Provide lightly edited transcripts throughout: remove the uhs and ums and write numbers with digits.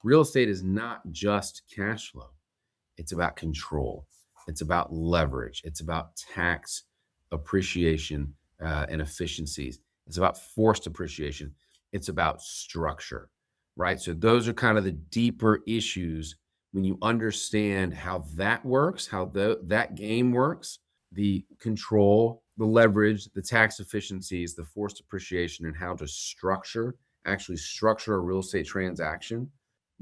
Real estate is not just cash flow. It's about control. It's about leverage. It's about tax appreciation and efficiencies. It's about forced appreciation. It's about structure, right? So those are kind of the deeper issues when you understand how that works, how that game works, the control, the leverage, the tax efficiencies, the forced appreciation, and how to actually structure a real estate transaction,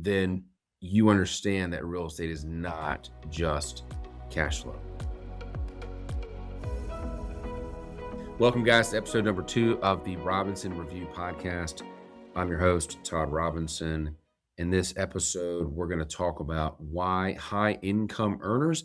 then you understand that real estate is not just cash flow. Welcome, guys, to episode number 2 of the Robinson Review podcast. I'm your host, Todd Robinson. In this episode, we're going to talk about why high income earners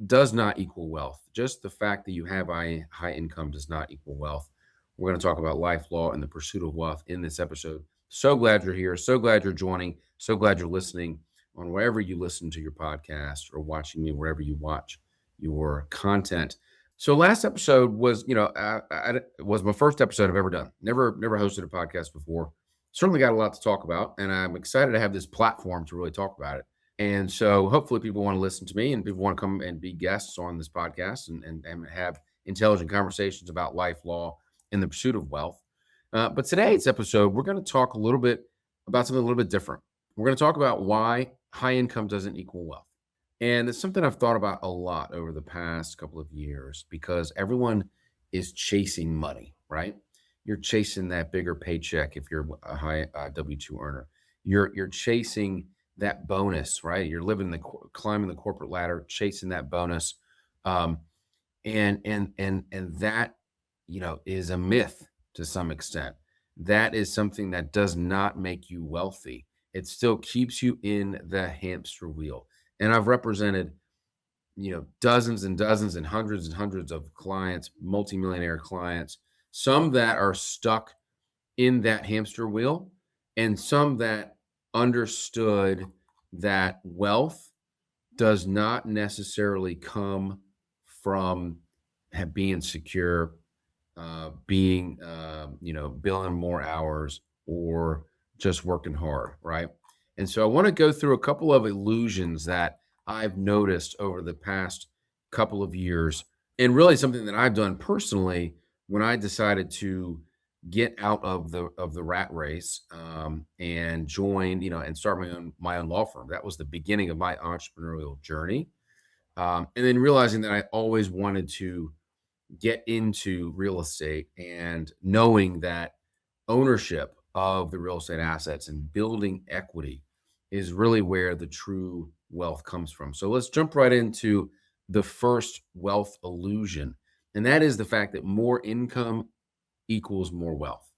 does not equal wealth. Just the fact that you have high income does not equal wealth. We're going to talk about life, law, and the pursuit of wealth in this episode. So glad you're here. So glad you're joining. So glad you're listening on wherever you listen to your podcast or watching me wherever you watch your content. So last episode was, was my first episode I've ever done. Never hosted a podcast before. Certainly got a lot to talk about, and I'm excited to have this platform to really talk about it. And so hopefully people want to listen to me and people want to come and be guests on this podcast and have intelligent conversations about life, law, and the pursuit of wealth. But today's episode, we're going to talk a little bit about something a little bit different. We're going to talk about why high income doesn't equal wealth. And it's something I've thought about a lot over the past couple of years because everyone is chasing money, right? You're chasing that bigger paycheck if you're a high W-2 earner. You're chasing that bonus, right? You're climbing the corporate ladder, chasing that bonus. And that, is a myth to some extent. That is something that does not make you wealthy. It still keeps you in the hamster wheel. And I've represented, dozens and dozens and hundreds of clients, multimillionaire clients, some that are stuck in that hamster wheel and some that understood that wealth does not necessarily come from being secure, billing more hours or just working hard, right? And so I want to go through a couple of illusions that I've noticed over the past couple of years, and really something that I've done personally when I decided to get out of the rat race and join, and start my own law firm. That was the beginning of my entrepreneurial journey, and then realizing that I always wanted to get into real estate and knowing that ownership of the real estate assets and building equity is really where the true wealth comes from. So let's jump right into the first wealth illusion, and that is the fact that more income equals more wealth.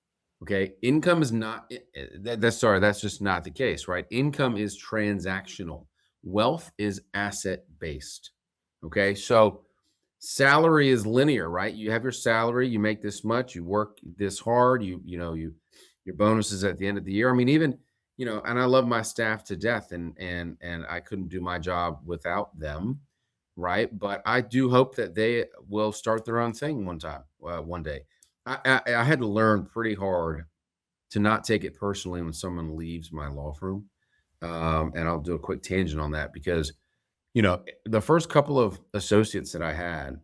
Okay, income is not that's just not the case, right? Income is transactional. Wealth is asset based. Okay, so salary is linear, right? You have your salary, you make this much, you work this hard, your bonuses at the end of the year. I mean, even, and I love my staff to death and I couldn't do my job without them, right? But I do hope that they will start their own thing one day. I had to learn pretty hard to not take it personally when someone leaves my law firm. And I'll do a quick tangent on that because, the first couple of associates that I had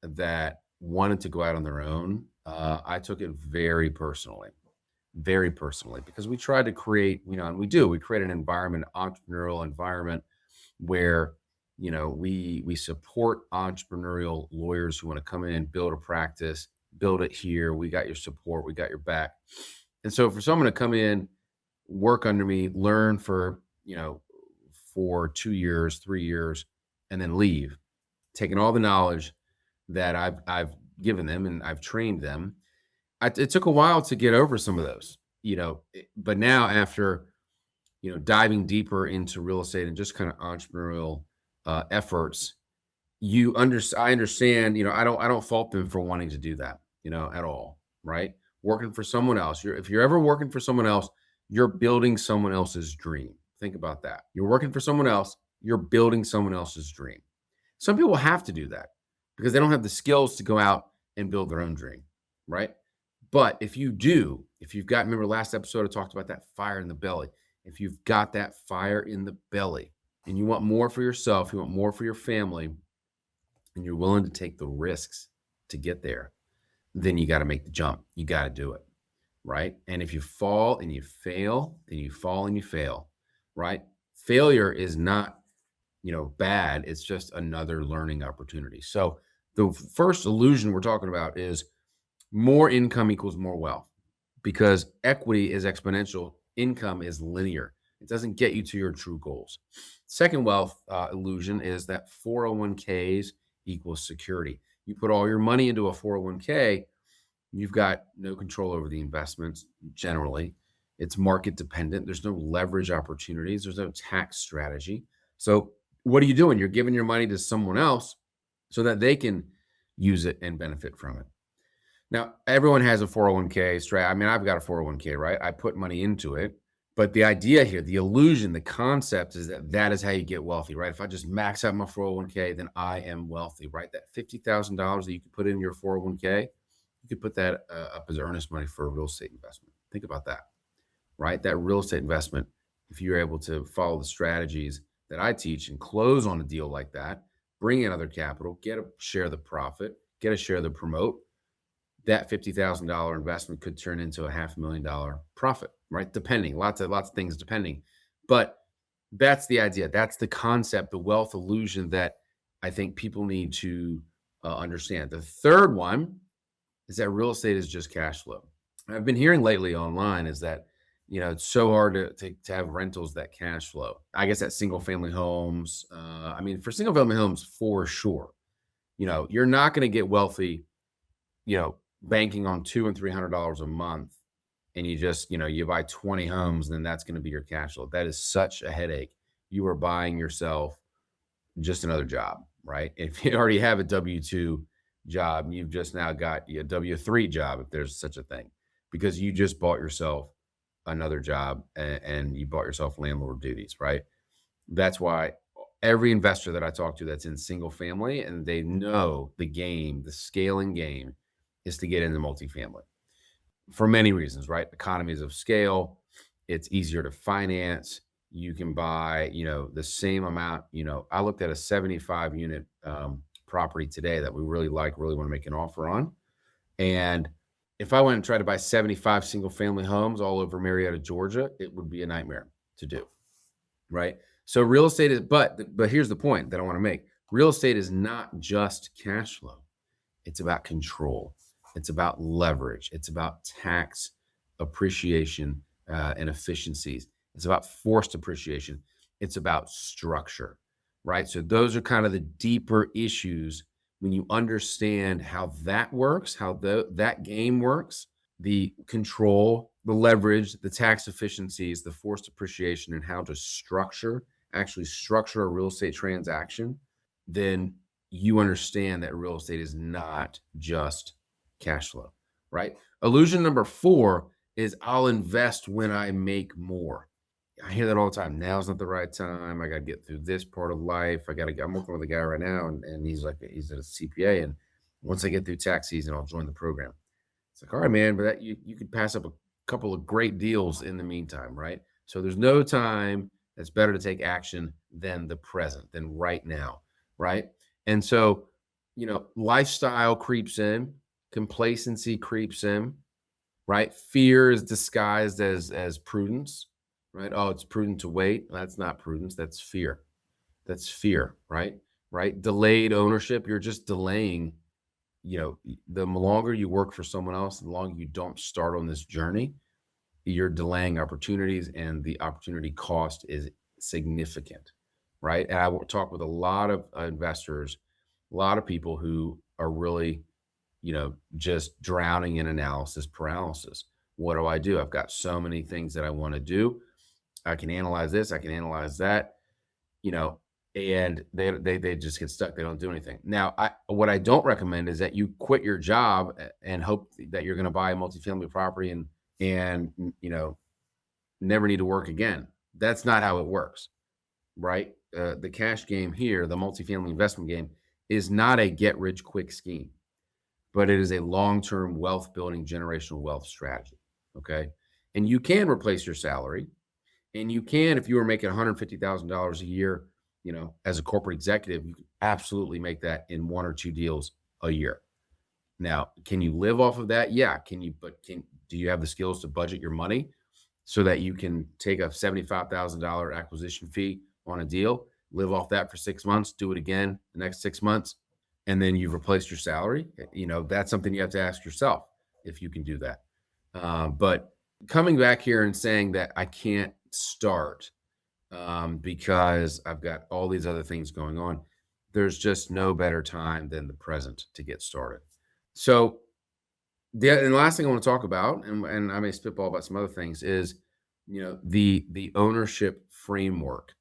that wanted to go out on their own, I took it very personally, because we tried to create, and we create an entrepreneurial environment where, we support entrepreneurial lawyers who want to come in, build a practice, build it here. We got your support. We got your back. And so for someone to come in, work under me, learn for 2 years, 3 years, and then leave, taking all the knowledge that I've given them and I've trained them. It took a while to get over some of those, but now after, diving deeper into real estate and just kind of entrepreneurial efforts, I understand, I don't fault them for wanting to do that, at all, right? Working for someone else. If you're ever working for someone else, you're building someone else's dream. Think about that. You're working for someone else, you're building someone else's dream. Some people have to do that because they don't have the skills to go out and build their own dream, right? But if you've got, remember last episode, I talked about that fire in the belly. if you've got that fire in the belly and you want more for yourself, you want more for your family, and you're willing to take the risks to get there, then you got to make the jump. You got to do it. Right. And if you fall and you fail, then you fall and you fail. Right. Failure is not, bad. It's just another learning opportunity. So the first illusion we're talking about is more income equals more wealth, because equity is exponential, income is linear. It doesn't get you to your true goals. Second wealth illusion is that 401ks equals security. You put all your money into a 401k, you've got no control over the investments generally. It's market dependent. There's no leverage opportunities. There's no tax strategy. So, what are you doing? You're giving your money to someone else so that they can use it and benefit from it. Now, everyone has a 401k strat. I mean, I've got a 401k, right? I put money into it. But the idea here, the illusion, the concept is that that is how you get wealthy, right? If I just max out my 401k, then I am wealthy, right? That $50,000 that you could put in your 401k, you could put that up as earnest money for a real estate investment. Think about that, right? That real estate investment, if you're able to follow the strategies that I teach and close on a deal like that, bring in other capital, get a share of the profit, get a share of the promote, that $50,000 investment could turn into a $500,000 profit, right? Depending, lots of things depending. But that's the idea. That's the concept, the wealth illusion that I think people need to understand. The third one is that real estate is just cash flow. I've been hearing lately online is that, it's so hard to have rentals that cash flow. I guess that single family homes. I mean, for single family homes, for sure, you're not going to get wealthy, banking on $200 and $300 a month, and you just, you buy 20 homes, then that's going to be your cash flow. That is such a headache. You are buying yourself just another job, right? If you already have a W-2 job, you've just now got a W-3 job, if there's such a thing, because you just bought yourself another job and you bought yourself landlord duties, right? That's why every investor that I talk to that's in single family and they know the game, the scaling game is to get into multifamily for many reasons, right? Economies of scale, it's easier to finance. You can buy, the same amount. I looked at a 75 unit property today that we really like, really want to make an offer on. And if I went and tried to buy 75 single family homes all over Marietta, Georgia, it would be a nightmare to do, right? So real estate is, but here's the point that I want to make. Real estate is not just cash flow. It's about control. It's about leverage. It's about tax appreciation and efficiencies. It's about forced appreciation. It's about structure, right? So those are kind of the deeper issues when you understand how that works, how that game works, the control, the leverage, the tax efficiencies, the forced appreciation, and how to actually structure a real estate transaction, then you understand that real estate is not just cash flow, right? Illusion number 4 is I'll invest when I make more. I hear that all the time. Now's not the right time. I got to get through this part of life. I'm working with a guy right now, and he's he's a CPA. And once I get through tax season, I'll join the program. It's like, all right, man, but you could pass up a couple of great deals in the meantime, right? So there's no time that's better to take action than the present, than right now, right? And so, lifestyle creeps in, complacency creeps in, right? Fear is disguised as prudence, right? Oh, it's prudent to wait. That's not prudence. That's fear. That's fear, right? Right? Delayed ownership. You're just delaying. The longer you work for someone else, the longer you don't start on this journey, you're delaying opportunities, and the opportunity cost is significant, right? And I will talk with a lot of investors, a lot of people who are really, just drowning in analysis paralysis. What do I do? I've got so many things that I want to do. I can analyze this, I can analyze that, and they just get stuck. They don't do anything. Now, what I don't recommend is that you quit your job and hope that you're going to buy a multifamily property and never need to work again. That's not how it works, right? The cash game here, the multifamily investment game, is not a get rich quick scheme, but it is a long-term wealth building, generational wealth strategy. Okay. And you can replace your salary And you can, if you were making $150,000 a year, as a corporate executive, you can absolutely make that in one or two deals a year. Now, can you live off of that? Yeah. Do you have the skills to budget your money so that you can take a $75,000 acquisition fee on a deal, live off that for 6 months, do it again the next 6 months, and then you've replaced your salary? That's something you have to ask yourself if you can do that. But coming back here and saying that I can't start because I've got all these other things going on, there's just no better time than the present to get started. So, and the last thing I want to talk about, and I may spitball about some other things, is the ownership framework,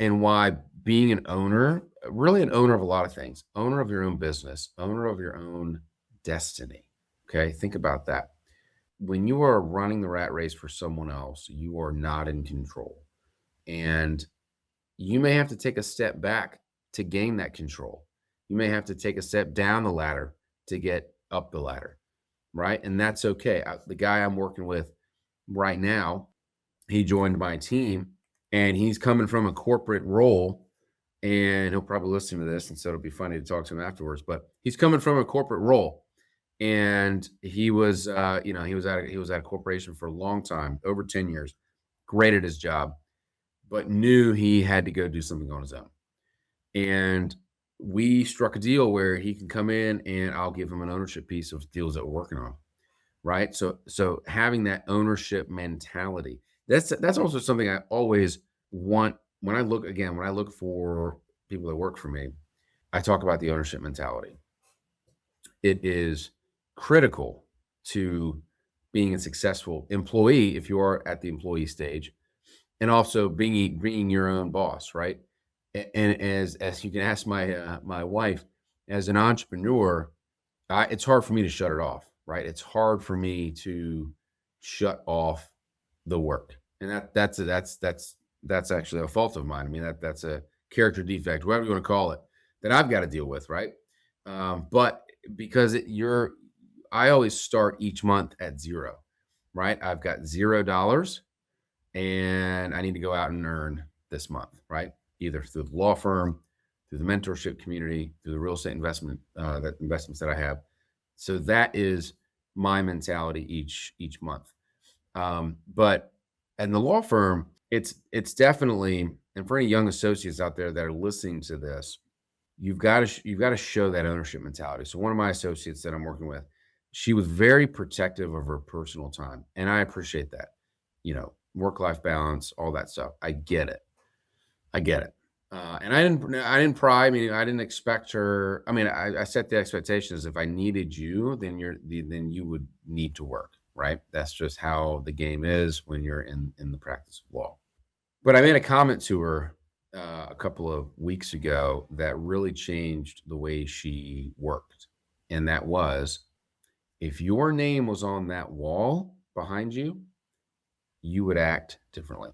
and why being an owner, really an owner of a lot of things, owner of your own business, owner of your own destiny. Okay, think about that. When you are running the rat race for someone else, you are not in control, and you may have to take a step back to gain that control. You may have to take a step down the ladder to get up the ladder, right? And that's okay. The guy I'm working with right now, he joined my team, and he's coming from a corporate role, and he'll probably listen to this, and so it'll be funny to talk to him afterwards. But he's coming from a corporate role, and he was, he was at a corporation for a long time, over 10 years, great at his job, but knew he had to go do something on his own. And we struck a deal where he can come in and I'll give him an ownership piece of deals that we're working on. Right. So having that ownership mentality, that's also something I always want when I look for people that work for me, I talk about the ownership mentality. It is critical to being a successful employee if you are at the employee stage, and also being your own boss, right? And as you can ask my wife, as an entrepreneur, it's hard for me to shut it off, right? It's hard for me to shut off the work, and that's actually a fault of mine. I mean, that's a character defect, whatever you want to call it, that I've got to deal with, right? But because I always start each month at zero, right? I've got $0, and I need to go out and earn this month, right? Either through the law firm, through the mentorship community, through the real estate investments that I have. So that is my mentality each month. But in the law firm, it's definitely, and for any young associates out there that are listening to this, you've got to show that ownership mentality. So one of my associates that I'm working with, she was very protective of her personal time, and I appreciate that. Work-life balance, all that stuff. I get it. And I didn't pry. I mean, I didn't expect her. I mean, I set the expectations. If I needed you, then then you would need to work, right? That's just how the game is when you're in the practice of law. But I made a comment to her a couple of weeks ago that really changed the way she worked, and that was, if your name was on that wall behind you, you would act differently.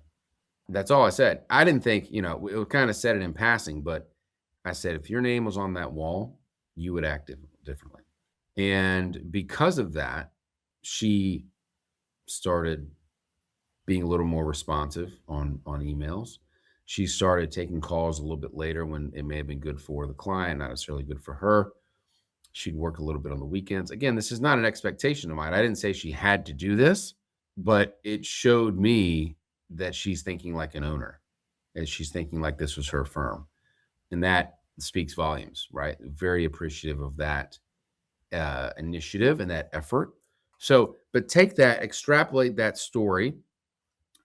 That's all I said. I didn't think, we kind of said it in passing, but I said, if your name was on that wall, you would act differently. And because of that, she started being a little more responsive on emails. She started taking calls a little bit later when it may have been good for the client, not necessarily good for her. She'd work a little bit on the weekends. Again, this is not an expectation of mine. I didn't say she had to do this, but it showed me that she's thinking like an owner, and she's thinking like this was her firm. And that speaks volumes, right? Very appreciative of that initiative and that effort. So, but take that, extrapolate that story,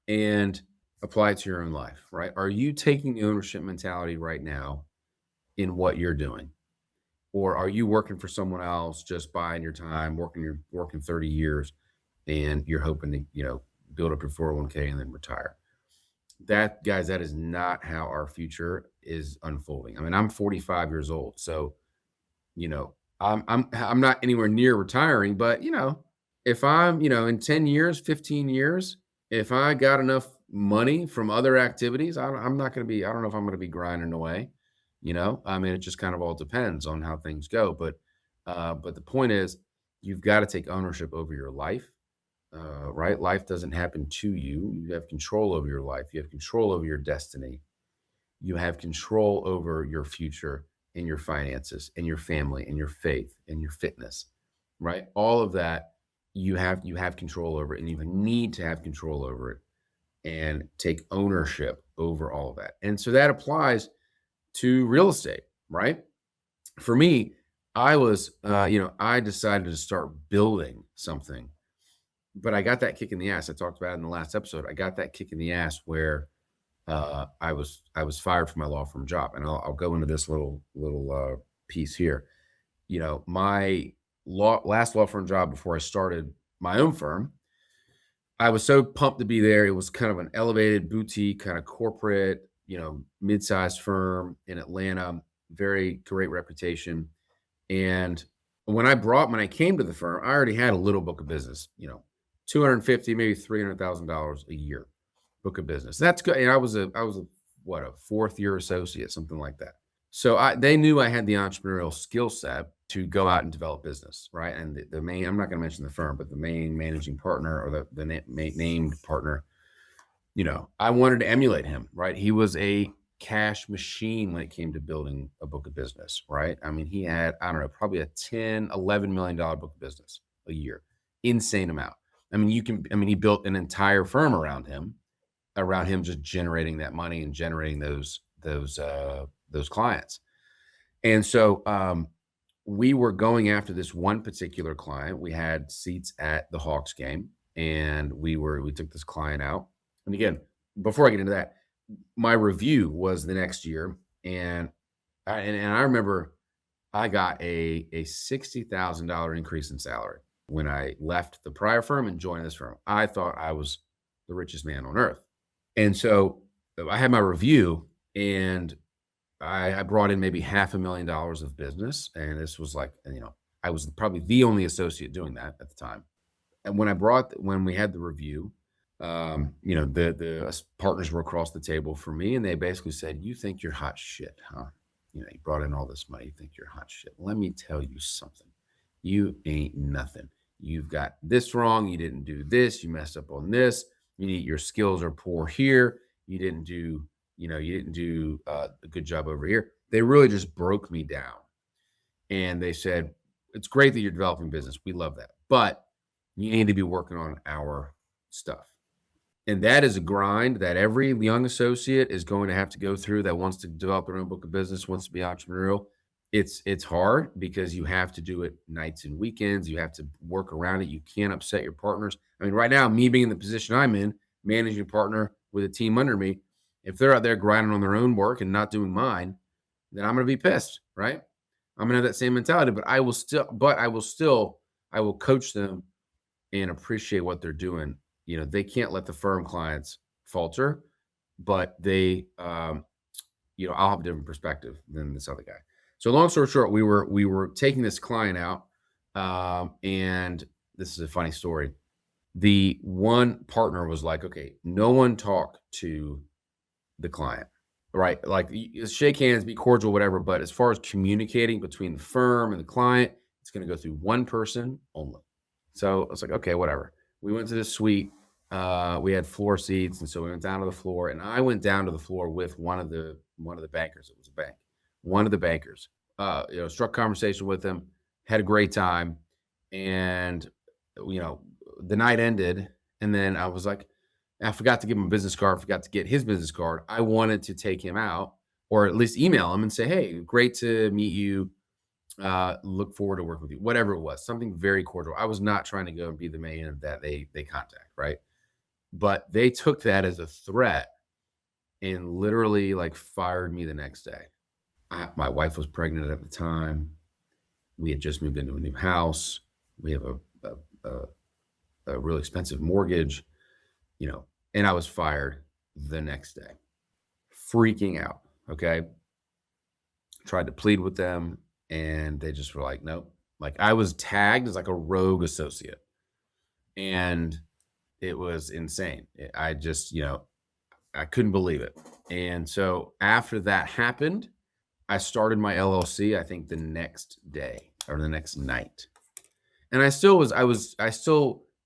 and apply it to your own life, right? Are you taking the ownership mentality right now in what you're doing? Or are you working for someone else, just buying your time, working 30 years, and you're hoping to, build up your 401k and then retire? Guys, that is not how our future is unfolding. I mean, I'm 45 years old, so I'm not anywhere near retiring, but if I'm, in 10 years, 15 years, if I got enough money from other activities, I'm not going to be, I don't know if I'm going to be grinding away. I mean, it just kind of all depends on how things go. But the point is, you've got to take ownership over your life. right? Life doesn't happen to you. You have control over your life. You have control over your destiny. You have control over your future and your finances and your family and your faith and your fitness, right? All of that you have control over, and you need to have control over it and take ownership over all of that. And so that applies to real estate, right? For me, I decided to start building something, but I got that kick in the ass. I talked about it in the last episode. I got that kick in the ass where I was fired from my law firm job, and I'll go into this little piece here. My last law firm job before I started my own firm, I was so pumped to be there. It was kind of an elevated boutique, kind of corporate, mid-sized firm in Atlanta, very great reputation. And when I came to the firm, I already had a little book of business, 250, maybe $300,000 a year book of business. That's good. And I was a fourth year associate, something like that. So they knew I had the entrepreneurial skill set to go out and develop business, right? And the main, I'm not going to mention the firm, but the main managing partner, or the named partner, I wanted to emulate him, right? He was a cash machine when it came to building a book of business, right? I mean, he had, I don't know, probably a 10, $11 million book of business a year. Insane amount. I mean, he built an entire firm around him just generating that money and generating those clients. And so we were going after this one particular client. We had seats at the Hawks game, and we took this client out. And again, before I get into that, my review was the next year, and I remember I got a $60,000 increase in salary when I left the prior firm and joined this firm. I thought I was the richest man on earth. And so I had my review, and I brought in maybe $500,000 of business. And this was like, I was probably the only associate doing that at the time. And when we had the review, the partners were across the table from me, and they basically said, "You think you're hot shit, huh? You brought in all this money. You think you're hot shit. Let me tell you something. You ain't nothing. You've got this wrong. You didn't do this. You messed up on this. Your skills are poor here. You didn't do a good job over here." They really just broke me down. And they said, "It's great that you're developing business. We love that. But you need to be working on our stuff." And that is a grind that every young associate is going to have to go through that wants to develop their own book of business, wants to be entrepreneurial. It's hard because you have to do it nights and weekends. You have to work around it. You can't upset your partners. I mean, right now, me being in the position I'm in, managing a partner with a team under me, if they're out there grinding on their own work and not doing mine, then I'm going to be pissed, right? I'm going to have that same mentality, but I will coach them and appreciate what they're doing. They can't let the firm clients falter, but I'll have a different perspective than this other guy. So long story short, we were taking this client out, and this is a funny story. The one partner was like, "Okay, no one talk to the client, right? Like, shake hands, be cordial, whatever. But as far as communicating between the firm and the client, it's going to go through one person only." So I was like, "Okay, whatever." We went to the suite. We had floor seats, and so we went down to the floor. And I went down to the floor with one of the bankers. It was a bank. One of the bankers. Struck conversation with him. Had a great time, and the night ended. And then I was like, I forgot to give him a business card. Forgot to get his business card. I wanted to take him out, or at least email him and say, "Hey, great to meet you. Look forward to working with you." Whatever it was, something very cordial. I was not trying to go and be the man that they contact, right? But they took that as a threat and literally like fired me the next day. My wife was pregnant at the time. We had just moved into a new house. We have a really expensive mortgage, and I was fired the next day, freaking out. Okay. Tried to plead with them, and they just were like, "Nope." Like, I was tagged as like a rogue associate, and it was insane. I just, I couldn't believe it. And so after that happened, I started my LLC, I think the next day or the next night. And I still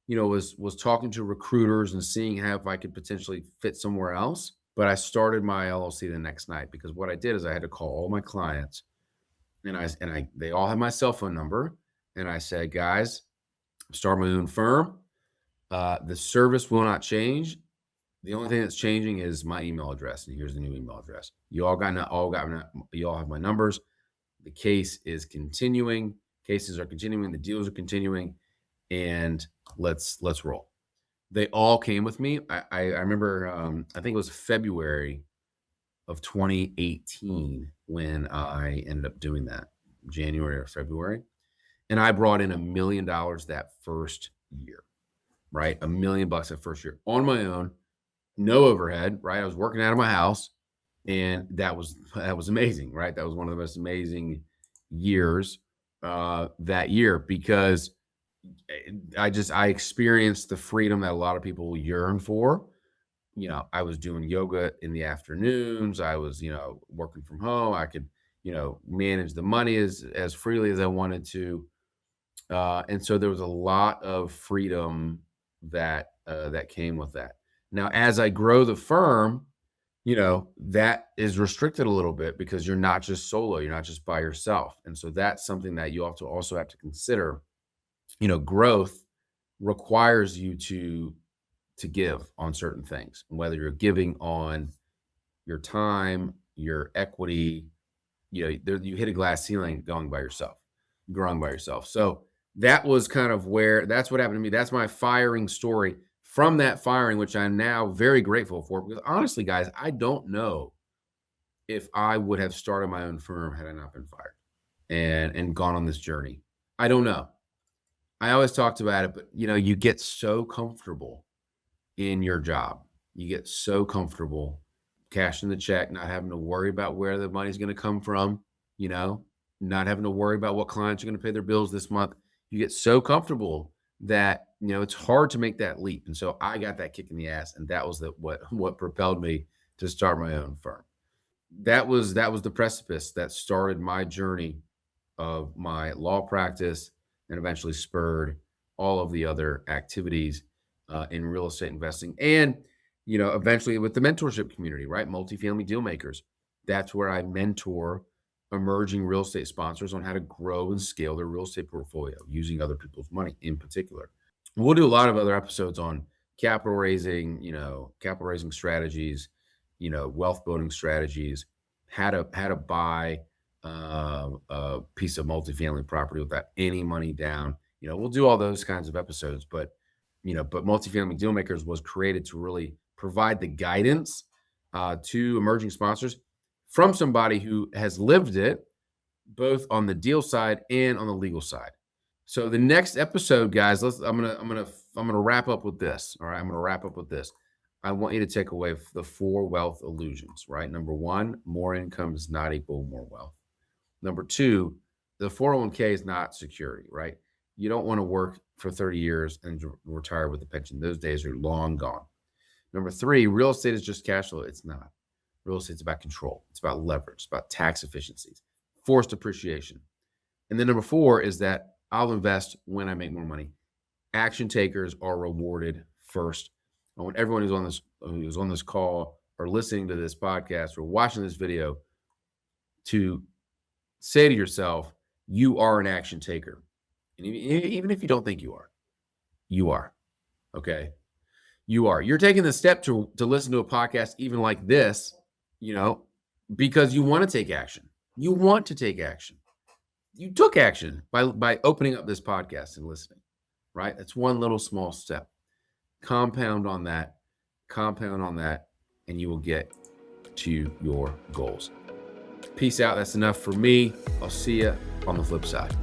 was talking to recruiters and seeing how if I could potentially fit somewhere else. But I started my LLC the next night because what I did is I had to call all my clients and I they all have my cell phone number. And I said, guys, start my own firm. The service will not change. The only thing that's changing is my email address. And here's the new email address. You all have my numbers. The case is continuing. Cases are continuing. The deals are continuing. And let's roll. They all came with me. I remember, I think it was February of 2018 when I ended up doing that, January or February. And I brought in $1 million that first year, right? $1 million that first year on my own, no overhead, right? I was working out of my house, and that was amazing, right? That was one of the most amazing years that year because I experienced the freedom that a lot of people yearn for. I was doing yoga in the afternoons. I was, working from home. I could, manage the money as freely as I wanted to. And so there was a lot of freedom that came with that. Now, as I grow the firm, that is restricted a little bit because you're not just solo, you're not just by yourself. And so that's something that you also have to consider. Growth requires you to give on certain things, whether you're giving on your time, your equity, you hit a glass ceiling growing by yourself. So that's what happened to me. That's my firing story. From that firing, which I'm now very grateful for, because honestly, guys, I don't know if I would have started my own firm had I not been fired and gone on this journey. I don't know. I always talked about it, but you get so comfortable in your job. You get so comfortable cashing the check, not having to worry about where the money's going to come from, not having to worry about what clients are going to pay their bills this month. You get so comfortable that, it's hard to make that leap. And so I got that kick in the ass, and that was what propelled me to start my own firm. That was the precipice that started my journey of my law practice and eventually spurred all of the other activities in real estate investing. And, eventually with the mentorship community, right? Multifamily deal makers. That's where I mentor emerging real estate sponsors on how to grow and scale their real estate portfolio using other people's money in particular. We'll do a lot of other episodes on capital raising strategies, wealth building strategies, how to buy a piece of multifamily property without any money down. We'll do all those kinds of episodes, but Multifamily Dealmakers was created to really provide the guidance to emerging sponsors from somebody who has lived it, both on the deal side and on the legal side. So the next episode, guys, I'm gonna wrap up with this. All right, I'm gonna wrap up with this. I want you to take away the 4 wealth illusions. Right, number 1, more income does not equal more wealth. Number 2, the 401k is not security. Right, you don't want to work for 30 years and retire with a pension. Those days are long gone. Number 3, real estate is just cash flow. It's not. Real estate's about control. It's about leverage. It's about tax efficiencies, forced appreciation. And then number 4 is that I'll invest when I make more money. Action takers are rewarded first. I want everyone who's on this call or listening to this podcast or watching this video to say to yourself, you are an action taker. And even if you don't think you are, okay? You are. You're taking the step to listen to a podcast even like this, because you want to take action. You want to take action. You took action by opening up this podcast and listening, right? That's one little small step. Compound on that, and you will get to your goals. Peace out. That's enough for me. I'll see you on the flip side.